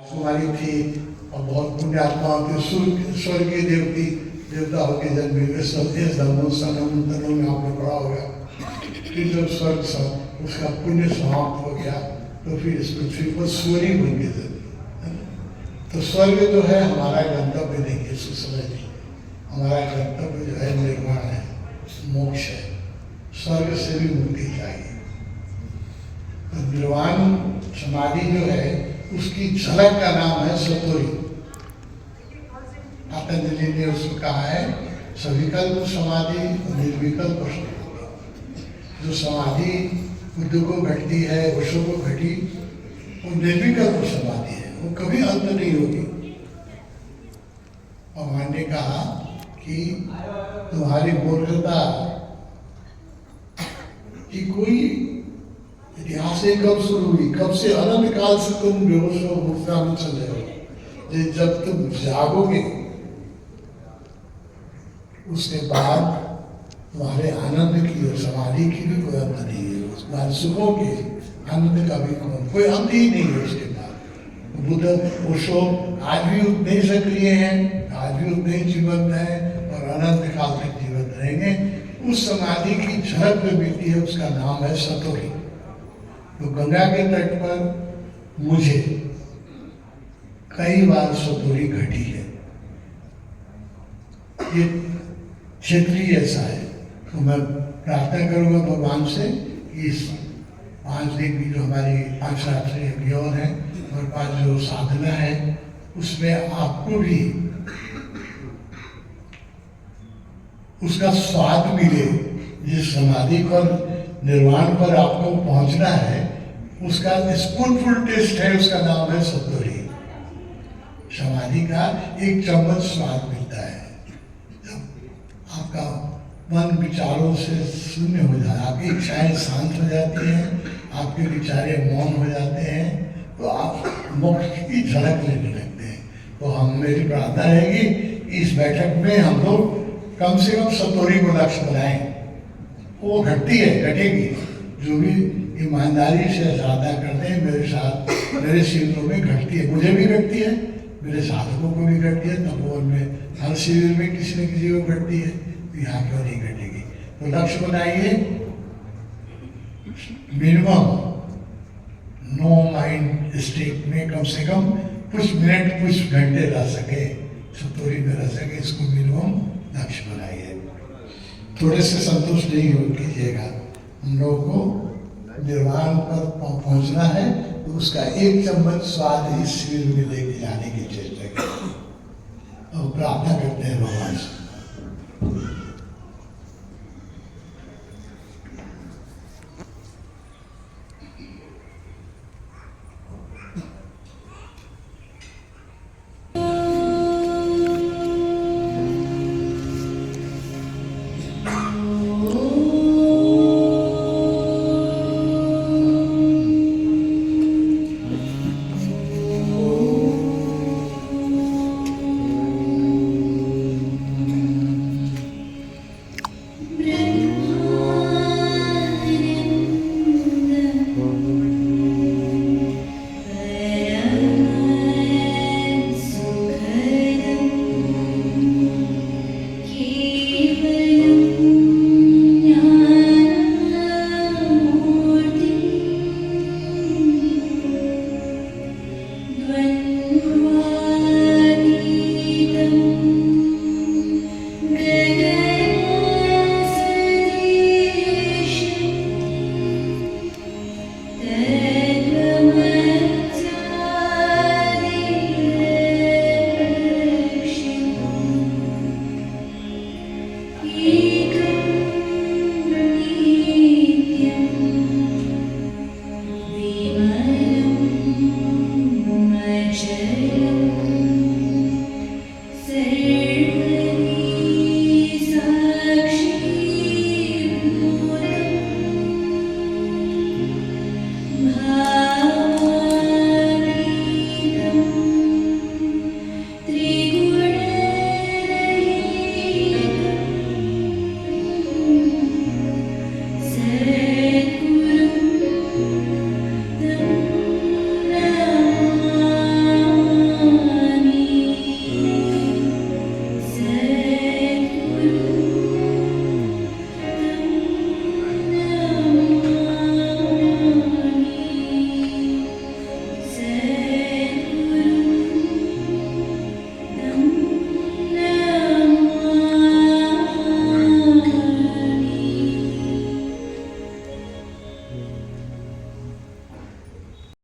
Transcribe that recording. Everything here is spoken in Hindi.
कुमारी थी और बहुत पुण्यात्माओं के स्वर्गीय देवती देवताओं के जन्म हुए सब इस धर्मों सनों में आपने पढ़ा होगा। फिर जब स्वर्ग सब उसका पुण्य समाप्त हो गया तो फिर इस पृथ्वी पर सूर्य बन के जन्म। तो स्वर्ग जो है हमारा गंतव्य नहीं है, इसको समझ नहीं। हमारा गंतव्य जो है निर्वाण है, मोक्ष है। स्वर्ग से भी मुक्ति चाहिए। तो निर्वाण समाधि जो है उसकी झलक का नाम है सतोरी। पतंजलि ने उसको कहा है सविकल्प समाधि निर्विकल्प समाधि। जो समाधि बुद्ध को घटती है, वशों को घटी, वो निर्विकल्प समाधि है, वो कभी अंत नहीं होगी। भगवान ने कहा कि तुम्हारी मूर्खता कि कोई इतिहास से कब शुरू हुई, कब से अनंत काल से तुम बेहोश हो मूर्खता में चल रहे हो। जब तुम जागोगे उसके बाद तुम्हारे आनंद की और समाधि की भी कोई अंत नहीं है। तुम्हारे सुखों के आनंद का भी कोई अंत ही नहीं है उसके बाद। बुद्ध ओशो आज भी उतने ही सक्रिय हैं, आज भी उतने ही जीवंत हैं और अनंत काल तक जीवंत रहेंगे। उस समाधि की झलक जो मिलती है उसका नाम है सतोरी। तो गंगा के तट पर मुझे कई बार सतोरी घटी है। ये क्षेत्रीय ऐसा है। तो मैं प्रार्थना करूँगा भगवान से कि इस 5 दिन की जो हमारी 5 रात्रि अभी और है और 5 जो साधना है उसमें आपको भी उसका स्वाद मिले। जिस समाधि पर निर्वाण पर आपको पहुंचना है उसका स्पूनफुल टेस्ट है, उसका नाम है सतोरी। समाधि का एक चम्मच स्वाद मिलता है जब आपका मन विचारों से शून्य हो जाए, आपकी इच्छाएं शांत हो जाती हैं, आपके विचारे मौन हो जाते हैं, तो आप मोक्ष की झलक लेने लगते हैं। तो हम मेरी प्रार्थना रहेगी इस बैठक में हम लोग कम से कम सतोरी को लक्ष्य बनाएं। वो घटती है, घटेगी। जो भी ईमानदारी से साधना करते हैं मेरे साथ, मेरे शिविरों में घटती है, मुझे भी घटती है, मेरे साधकों को भी घटती है। तपोवन में हर शिविर में किसी न किसी को घटती है, तो यहाँ क्यों नहीं घटेगी। तो लक्ष्य बनाइए मिनिमम नो माइंड स्टेट में कम से कम कुछ मिनट कुछ घंटे रह सके, सतोरी में रह सके, इसको मिनिमम लक्ष्य बनाइए। थोड़े से संतुष्ट नहीं हो कीजिएगा। हम लोगों को निर्वाण पर पहुंचना है तो उसका एक चम्मच स्वाद इस शिविर में लेके जाने की चेष्टा करें और प्रार्थना करते हैं भगवान से।